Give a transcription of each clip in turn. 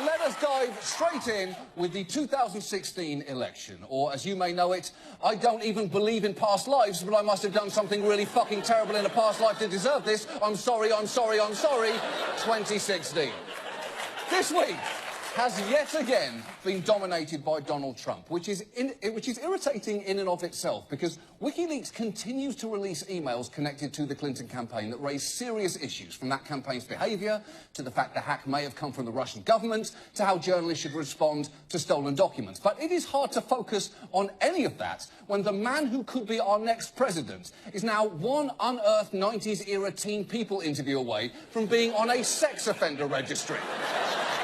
let us dive straight in with the 2016 election. Or, as you may know it, I don't even believe in past lives, but I must have done something really fucking terrible in a past life to deserve this. I'm sorry, 2016. This week has yet again been dominated by Donald Trump, which is irritating in and of itself, because Wikileaks continues to release emails connected to the Clinton campaign that raise serious issues, from that campaign's behaviour, to the fact the hack may have come from the Russian government, to how journalists should respond to stolen documents. But it is hard to focus on any of that when the man who could be our next president is now one unearthed 90s-era Teen People interview away from being on a sex offender registry.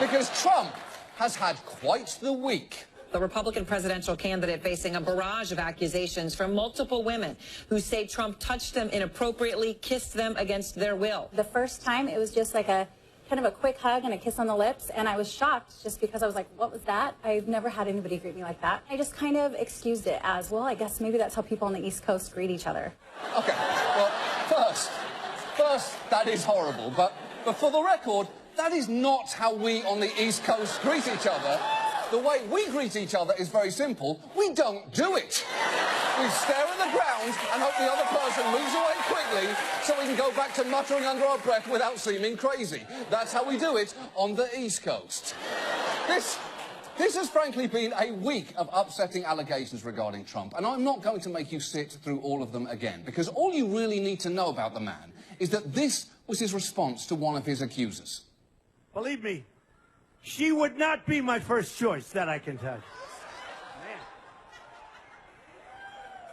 Because Trump has had quite the week. The Republican presidential candidate facing a barrage of accusations from multiple women who say Trump touched them inappropriately, kissed them against their will. The first time, it was just like a kind of a quick hug and a kiss on the lips, and I was shocked just because I was like, what was that? I've never had anybody greet me like that. I just kind of excused it as, well, I guess maybe that's how people on the East Coast greet each other. Okay, well, first, that is horrible, but for the record, that is not how we on the East Coast greet each other. The way we greet each other is very simple. We don't do it. We stare at the ground and hope the other person moves away quickly so we can go back to muttering under our breath without seeming crazy. That's how we do it on the East Coast. This has frankly been a week of upsetting allegations regarding Trump, and I'm not going to make you sit through all of them again, because all you really need to know about the man is that this was his response to one of his accusers. Believe me, she would not be my first choice, that I can tell you. Man.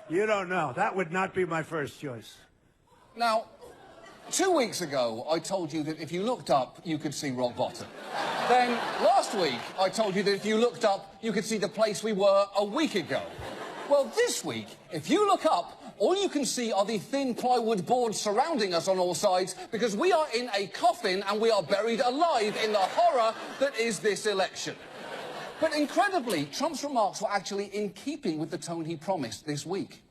You don't know. That would not be my first choice. Now, 2 weeks ago, I told you that if you looked up, you could see rock bottom. Then, last week, I told you that if you looked up, you could see the place we were a week ago. Well, this week, if you look up, all you can see are the thin plywood boards surrounding us on all sides, because we are in a coffin and we are buried alive in the horror that is this election. But incredibly, Trump's remarks were actually in keeping with the tone he promised this week.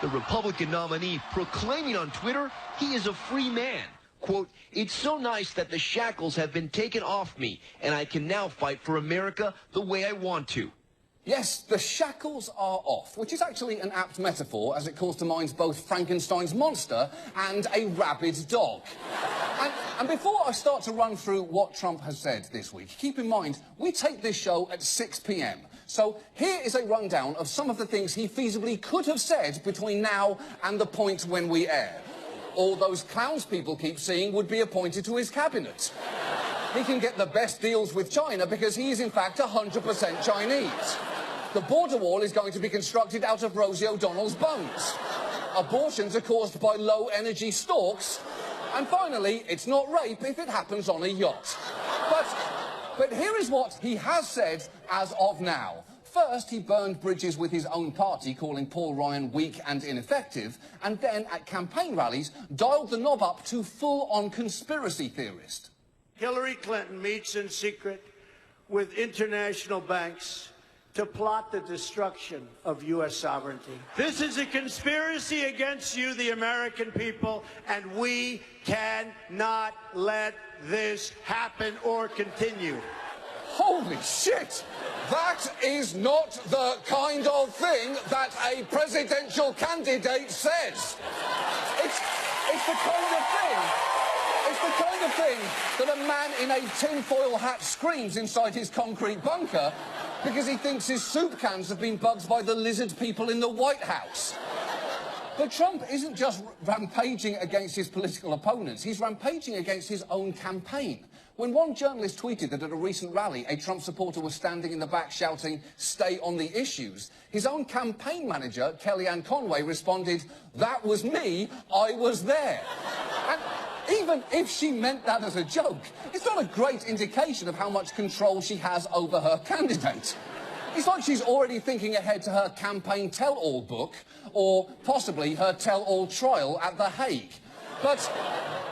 The Republican nominee proclaiming on Twitter he is a free man. Quote, "It's so nice that the shackles have been taken off me, and I can now fight for America the way I want to." Yes, the shackles are off, which is actually an apt metaphor, as it calls to mind both Frankenstein's monster and a rabid dog. And before I start to run through what Trump has said this week, keep in mind, we tape this show at 6 p.m. So here is a rundown of some of the things he feasibly could have said between now and the point when we air. All those clowns people keep seeing would be appointed to his cabinet. He can get the best deals with China because he is, in fact, 100% Chinese. The border wall is going to be constructed out of Rosie O'Donnell's bones. Abortions are caused by low-energy storks. And finally, it's not rape if it happens on a yacht. But here is what he has said as of now. First, he burned bridges with his own party, calling Paul Ryan weak and ineffective, and then, at campaign rallies, dialed the knob up to full-on conspiracy theorist. Hillary Clinton meets in secret with international banks to plot the destruction of U.S. sovereignty. This is a conspiracy against you, the American people, and we cannot let this happen or continue. Holy shit! That is not the kind of thing that a presidential candidate says. It's the kind of thing... It's the kind of thing that a man in a tinfoil hat screams inside his concrete bunker because he thinks his soup cans have been bugged by the lizard people in the White House. But Trump isn't just rampaging against his political opponents, he's rampaging against his own campaign. When one journalist tweeted that at a recent rally, a Trump supporter was standing in the back shouting, "Stay on the issues," his own campaign manager, Kellyanne Conway, responded, "That was me, I was there." And even if she meant that as a joke, it's not a great indication of how much control she has over her candidate. It's like she's already thinking ahead to her campaign tell-all book, or possibly her tell-all trial at The Hague. But